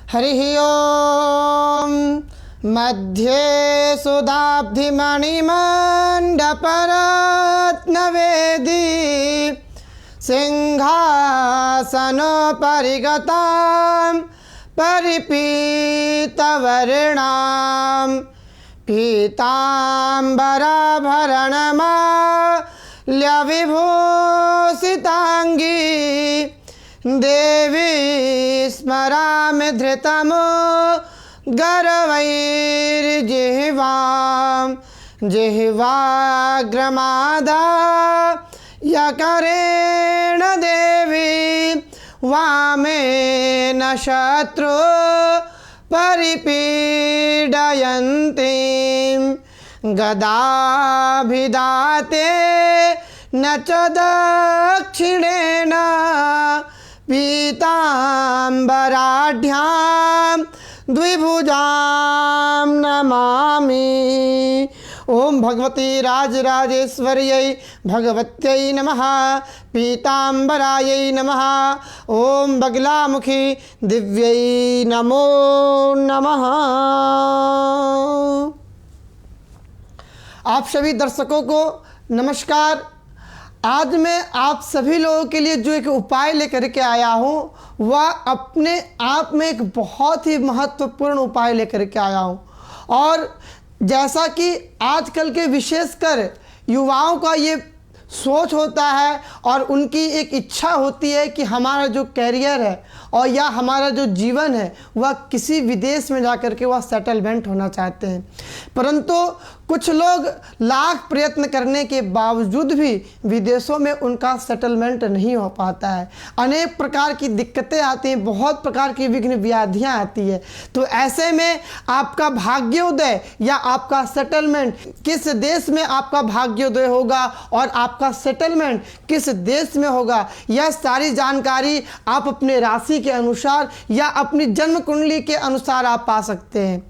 हरिः ओम। मध्ये सुधाब्धिमणिमण्डपरत्नवेदी सिंहासनोपरिगतां परिपीतवर्णां पीताम्बराभरणमाल्यविभूषिताङ्गी देवी स्मरामि धृतमो गर्वैर्जिह्वां जिह्वाग्रमादायकरेण देवी वामेन शत्रु परिपीडयन्तीं गदाभिदाते न च दक्षिणेन पीताम्बराढ्यां द्विभुजां नमामि। ओम भगवती राजराजेश्वर्यै भगवत्यै नमः। पीताम्बरायै नमः। ओम बगलामुखी दिव्यै नमो नमः। आप सभी दर्शकों को नमस्कार। आज मैं आप सभी लोगों के लिए जो एक उपाय लेकर के आया हूँ वह अपने आप में एक बहुत ही महत्वपूर्ण उपाय लेकर के आया हूँ। और जैसा कि आजकल के विशेषकर युवाओं का ये सोच होता है और उनकी एक इच्छा होती है कि हमारा जो कैरियर है और या हमारा जो जीवन है वह किसी विदेश में जाकर के वह सेटलमेंट होना चाहते हैं, परंतु कुछ लोग लाख प्रयत्न करने के बावजूद भी विदेशों में उनका सेटलमेंट नहीं हो पाता है। अनेक प्रकार की दिक्कतें आती हैं, बहुत प्रकार की विघ्न व्याधियाँ आती है। तो ऐसे में आपका भाग्योदय या आपका सेटलमेंट किस देश में आपका भाग्योदय होगा और आपका सेटलमेंट किस देश में होगा, यह सारी जानकारी आप अपने राशि के अनुसार या अपनी जन्म कुंडली के अनुसार आप पा सकते हैं।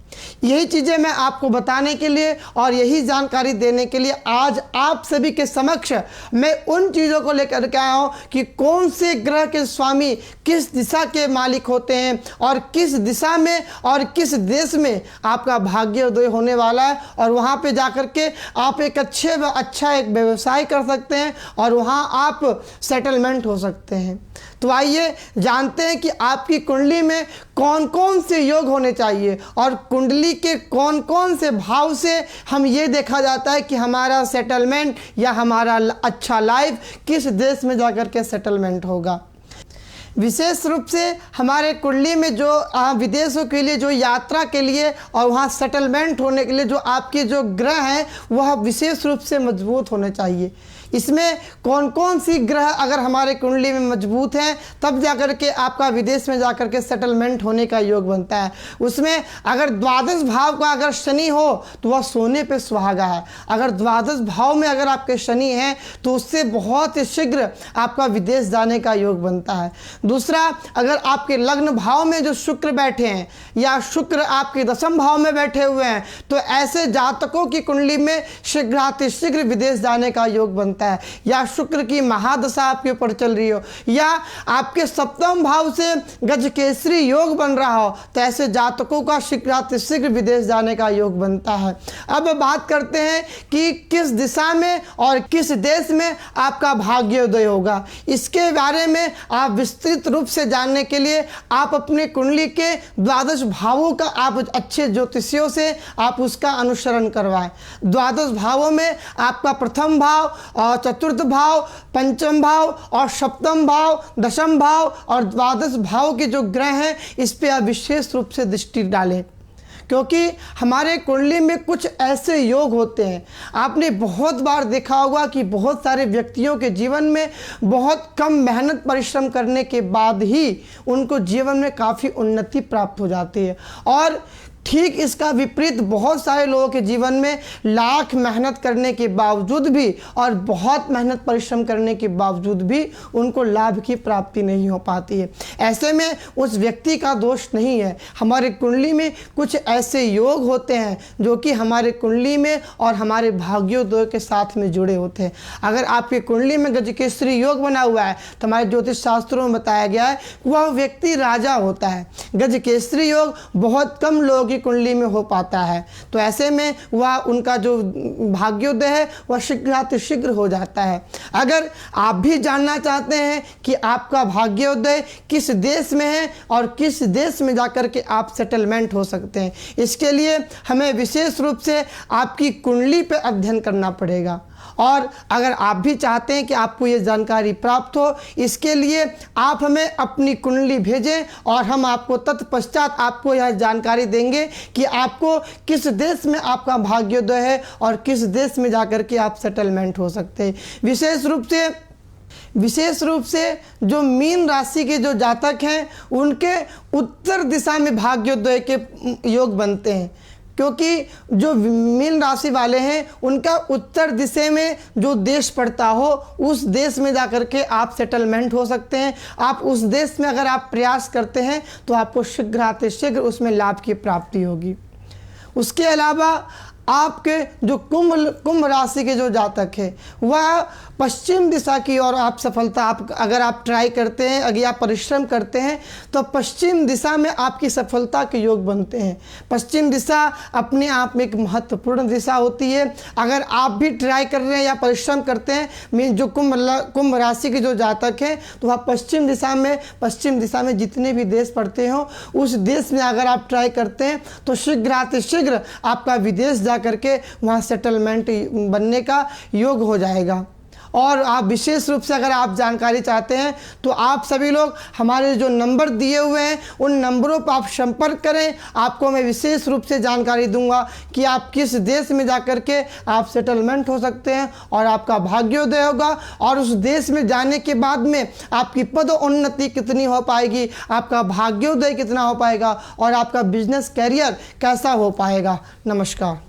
यही चीज़ें मैं आपको बताने के लिए और यही जानकारी देने के लिए आज आप सभी के समक्ष मैं उन चीज़ों को लेकर के आया हूँ कि कौन से ग्रह के स्वामी किस दिशा के मालिक होते हैं और किस दिशा में और किस देश में आपका भाग्योदय होने वाला है और वहाँ पे जाकर के आप एक अच्छा एक व्यवसाय कर सकते हैं और वहाँ आप सेटलमेंट हो सकते हैं। तो आइए जानते हैं कि आपकी कुंडली में कौन कौन से योग होने चाहिए और कुंडली के कौन कौन से भाव से हम ये देखा जाता है कि हमारा सेटलमेंट या हमारा अच्छा लाइफ किस देश में जाकर के सेटलमेंट होगा। विशेष रूप से हमारे कुंडली में जो विदेशों के लिए जो यात्रा के लिए और वहाँ सेटलमेंट होने के लिए जो आपके जो ग्रह हैं वह विशेष रूप से मजबूत होने चाहिए। इसमें कौन कौन सी ग्रह अगर हमारे कुंडली में मजबूत हैं तब जाकर के आपका विदेश में जाकर के सेटलमेंट होने का योग बनता है। उसमें अगर द्वादश भाव का अगर शनि हो तो वह सोने पे सुहागा है। अगर द्वादश भाव में अगर आपके शनि हैं तो उससे बहुत ही शीघ्र आपका विदेश जाने का योग बनता है। दूसरा, अगर आपके लग्न भाव में जो शुक्र बैठे हैं या शुक्र आपके दशम भाव में बैठे हुए हैं तो ऐसे जातकों की कुंडली में शीघ्र विदेश जाने का योग बनता है। या शुक्र की महादशा आपके ऊपर चल रही हो या आपके सप्तम भाव से गजकेसरी योग बन रहा हो तो ऐसे जातकों का शीघ्र विदेश जाने का योग बनता है। अब बात करते हैं कि किस दिशा में और किस देश में आपका भाग्योदय होगा। इसके बारे में आप विस्तृत रूप से जानने के लिए आप अपने कुंडली के द्वादश भावों का आप अच्छे ज्योतिषियों से आप उसका अनुसरण करवाएं। द्वादश भावों में आपका प्रथम भाव और चतुर्थ भाव, पंचम भाव और सप्तम भाव, दशम भाव और द्वादश भाव के जो ग्रह हैं इस पे आप विशेष रूप से दृष्टि डालें, क्योंकि हमारे कुंडली में कुछ ऐसे योग होते हैं। आपने बहुत बार देखा होगा कि बहुत सारे व्यक्तियों के जीवन में बहुत कम मेहनत परिश्रम करने के बाद ही उनको जीवन में काफ़ी उन्नति प्राप्त हो जाती है और ठीक इसका विपरीत बहुत सारे लोगों के जीवन में लाख मेहनत करने के बावजूद भी और बहुत मेहनत परिश्रम करने के बावजूद भी उनको लाभ की प्राप्ति नहीं हो पाती है। ऐसे में उस व्यक्ति का दोष नहीं है। हमारे कुंडली में कुछ ऐसे योग होते हैं जो कि हमारे कुंडली में और हमारे भाग्योदय के साथ में जुड़े होते हैं। अगर आपकी कुंडली में गजकेसरी योग बना हुआ है तो हमारे ज्योतिष शास्त्रों में बताया गया है वह व्यक्ति राजा होता है। गजकेसरी योग बहुत कम लोगों की कुंडली में हो पाता है, तो ऐसे में वह उनका जो भाग्योदय है वह शीघ्र हो जाता है। अगर आप भी जानना चाहते हैं कि आपका भाग्योदय किस देश में है और किस देश में जाकर के आप सेटलमेंट हो सकते हैं, इसके लिए हमें विशेष रूप से आपकी कुंडली पर अध्ययन करना पड़ेगा। और अगर आप भी चाहते हैं कि आपको ये जानकारी प्राप्त हो, इसके लिए आप हमें अपनी कुंडली भेजें और हम आपको तत्पश्चात आपको यह जानकारी देंगे कि आपको किस देश में आपका भाग्योदय है और किस देश में जाकर के आप सेटलमेंट हो सकते हैं। विशेष रूप से जो मीन राशि के जो जातक हैं उनके उत्तर दिशा में भाग्योदय के योग बनते हैं, क्योंकि जो मीन राशि वाले हैं उनका उत्तर दिशा में जो देश पड़ता हो उस देश में जाकर के आप सेटलमेंट हो सकते हैं। आप उस देश में अगर आप प्रयास करते हैं तो आपको शीघ्र उसमें लाभ की प्राप्ति होगी। उसके अलावा आपके जो कुंभ राशि के जो जातक है वह पश्चिम दिशा की ओर आप सफलता अगर आप ट्राई करते हैं, अगर आप परिश्रम करते हैं तो पश्चिम दिशा में आपकी सफलता के योग बनते हैं। पश्चिम दिशा अपने आप में एक महत्वपूर्ण दिशा होती है। अगर आप भी ट्राई कर रहे हैं या परिश्रम करते हैं, जो कुंभ राशि के जो जातक हैं तो वह पश्चिम दिशा में जितने भी देश पड़ते हों उस देश में अगर आप ट्राई करते हैं तो शीघ्र आपका विदेश जा करके वहाँ सेटलमेंट बनने का योग हो जाएगा। और आप विशेष रूप से अगर आप जानकारी चाहते हैं तो आप सभी लोग हमारे जो नंबर दिए हुए हैं उन नंबरों पर आप संपर्क करें। आपको मैं विशेष रूप से जानकारी दूंगा कि आप किस देश में जाकर के आप सेटलमेंट हो सकते हैं और आपका भाग्योदय होगा, और उस देश में जाने के बाद में आपकी पदोन्नति कितनी हो पाएगी, आपका भाग्योदय कितना हो पाएगा और आपका बिजनेस कैरियर कैसा हो पाएगा। नमस्कार।